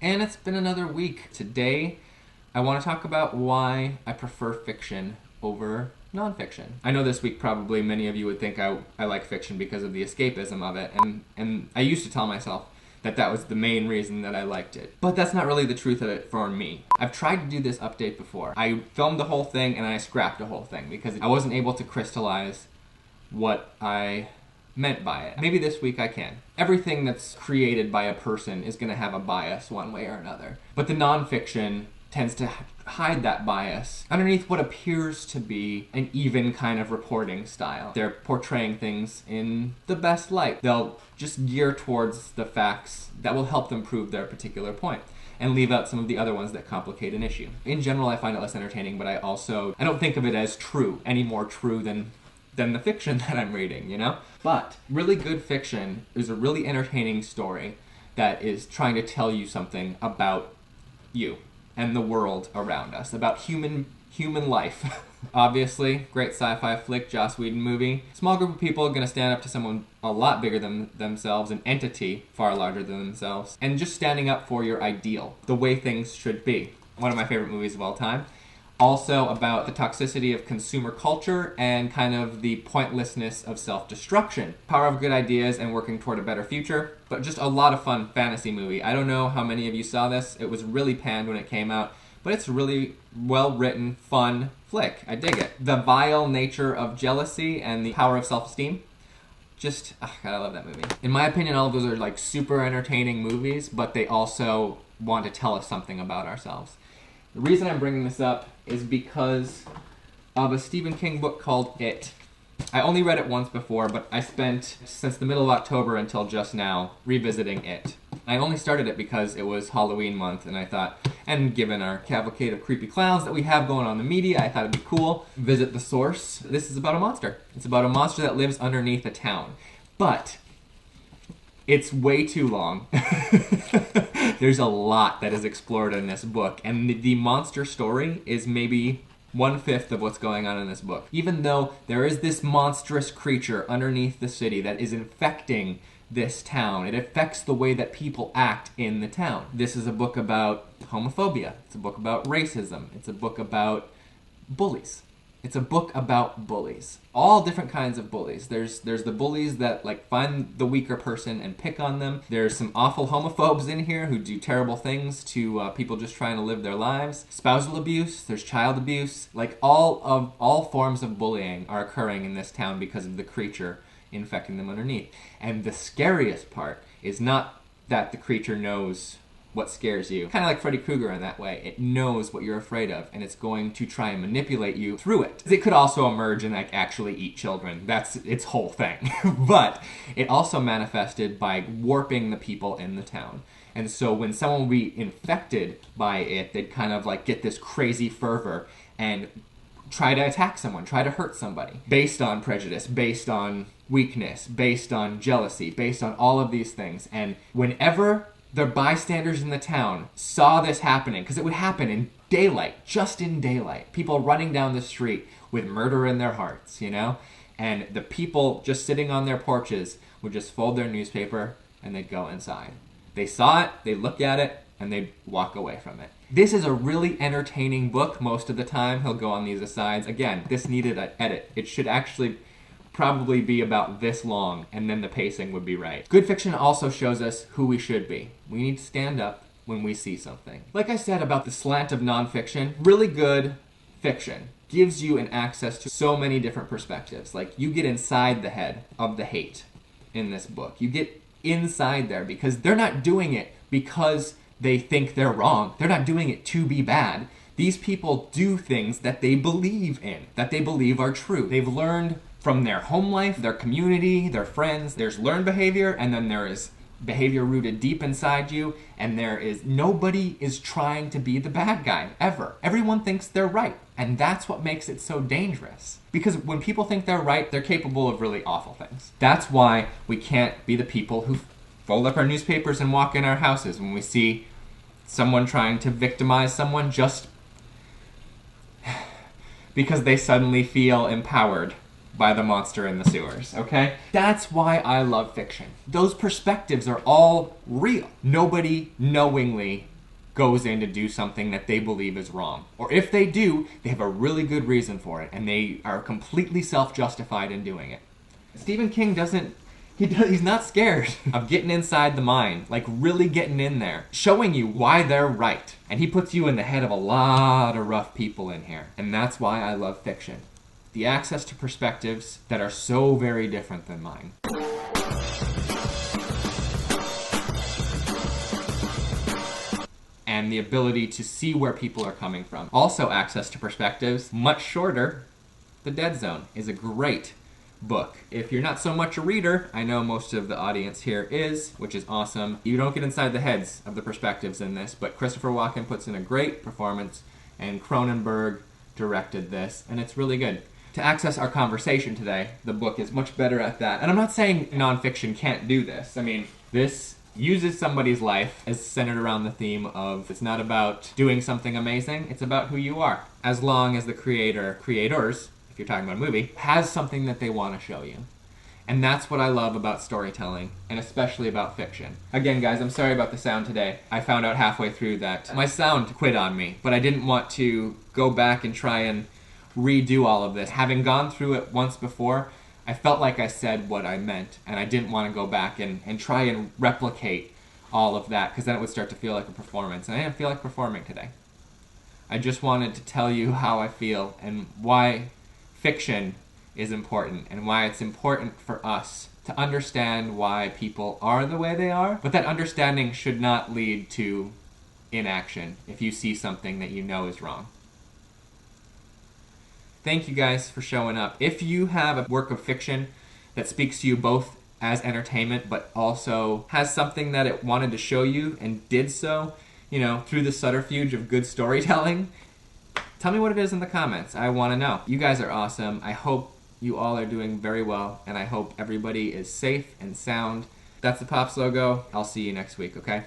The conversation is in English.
And it's been another week. Today, I want to talk about why I prefer fiction over nonfiction. I know this week probably many of you would think I like fiction because of the escapism of it, and I used to tell myself that that was the main reason that I liked it. But that's not really the truth of it for me. I've tried to do this update before. I filmed the whole thing and I scrapped the whole thing because I wasn't able to crystallize what I meant by it. Maybe this week I can. Everything that's created by a person is going to have a bias one way or another. But the nonfiction tends to hide that bias underneath what appears to be an even kind of reporting style. They're portraying things in the best light. They'll just gear towards the facts that will help them prove their particular point and leave out some of the other ones that complicate an issue. In general, I find it less entertaining, but I don't think of it as true, any more true than the fiction that I'm reading, you know? But really good fiction is a really entertaining story that is trying to tell you something about you and the world around us, about human life. Obviously, great sci-fi flick, Joss Whedon movie. Small group of people are going to stand up to someone a lot bigger than themselves, an entity far larger than themselves, and just standing up for your ideal, the way things should be. One of my favorite movies of all time. Also about the toxicity of consumer culture and kind of the pointlessness of self-destruction. Power of good ideas and working toward a better future, but just a lot of fun fantasy movie. I don't know how many of you saw this. It was really panned when it came out, but it's really well-written, fun flick. I dig it. The vile nature of jealousy and the power of self-esteem. God, I love that movie. In my opinion, all of those are like super entertaining movies, but they also want to tell us something about ourselves. The reason I'm bringing this up is because of a Stephen King book called It. I only read it once before, but I spent since the middle of October until just now revisiting it. I only started it because it was Halloween month, and I thought, and given our cavalcade of creepy clowns that we have going on in the media, I thought it'd be cool. Visit the source. This is about a monster. It's about a monster that lives underneath a town. But it's way too long. There's a lot that is explored in this book, and the monster story is maybe 1/5 of what's going on in this book. Even though there is this monstrous creature underneath the city that is infecting this town, it affects the way that people act in the town. This is a book about homophobia. It's a book about racism. It's a book about bullies. It's a book about bullies. All different kinds of bullies. There's the bullies that like find the weaker person and pick on them. There's some awful homophobes in here who do terrible things to people just trying to live their lives. Spousal abuse. There's child abuse. Like all forms of bullying are occurring in this town because of the creature infecting them underneath. And the scariest part is not that the creature knows what scares you. Kind of like Freddy Krueger in that way. It knows what you're afraid of, and it's going to try and manipulate you through it. It could also emerge and like actually eat children. That's its whole thing. But it also manifested by warping the people in the town. And so when someone would be infected by it, they'd kind of like get this crazy fervor and try to attack someone, try to hurt somebody. Based on prejudice, based on weakness, based on jealousy, based on all of these things. And whenever the bystanders in the town saw this happening, because it would happen in daylight, just in daylight. People running down the street with murder in their hearts, you know? And the people just sitting on their porches would just fold their newspaper and they'd go inside. They saw it, they look at it, and they'd walk away from it. This is a really entertaining book most of the time. He'll go on these asides. Again, this needed an edit. It should actually probably be about this long, and then the pacing would be right. Good fiction also shows us who we should be. We need to stand up when we see something. Like I said about the slant of nonfiction, really good fiction gives you an access to so many different perspectives. Like, you get inside the head of the hate in this book. You get inside there because they're not doing it because they think they're wrong. They're not doing it to be bad. These people do things that they believe in, that they believe are true. They've learned from their home life, their community, their friends. There's learned behavior, and then there is behavior rooted deep inside you, and nobody is trying to be the bad guy, ever. Everyone thinks they're right, and that's what makes it so dangerous. Because when people think they're right, they're capable of really awful things. That's why we can't be the people who fold up our newspapers and walk in our houses when we see someone trying to victimize someone just because they suddenly feel empowered by the monster in the sewers, okay? That's why I love fiction. Those perspectives are all real. Nobody knowingly goes in to do something that they believe is wrong. Or if they do, they have a really good reason for it, and they are completely self-justified in doing it. Stephen King he's not scared of getting inside the mind, like really getting in there, showing you why they're right. And he puts you in the head of a lot of rough people in here. And that's why I love fiction. The access to perspectives that are so very different than mine. And the ability to see where people are coming from. Also access to perspectives, much shorter. The Dead Zone is a great book. If you're not so much a reader, I know most of the audience here is, which is awesome. You don't get inside the heads of the perspectives in this, but Christopher Walken puts in a great performance, and Cronenberg directed this, and it's really good. To access our conversation today, the book is much better at that. And I'm not saying nonfiction can't do this. I mean, this uses somebody's life as centered around the theme of it's not about doing something amazing, it's about who you are. As long as the creators, if you're talking about a movie, has something that they want to show you. And that's what I love about storytelling, and especially about fiction. Again, guys, I'm sorry about the sound today. I found out halfway through that my sound quit on me, but I didn't want to go back and try and redo all of this. Having gone through it once before, I felt like I said what I meant, and I didn't want to go back and try and replicate all of that, because then it would start to feel like a performance, and I didn't feel like performing today. I just wanted to tell you how I feel and why fiction is important, and why it's important for us to understand why people are the way they are, but that understanding should not lead to inaction if you see something that you know is wrong. Thank you guys for showing up. If you have a work of fiction that speaks to you both as entertainment, but also has something that it wanted to show you and did so, through the subterfuge of good storytelling, tell me what it is in the comments. I want to know. You guys are awesome. I hope you all are doing very well, and I hope everybody is safe and sound. That's the Pops logo. I'll see you next week, okay?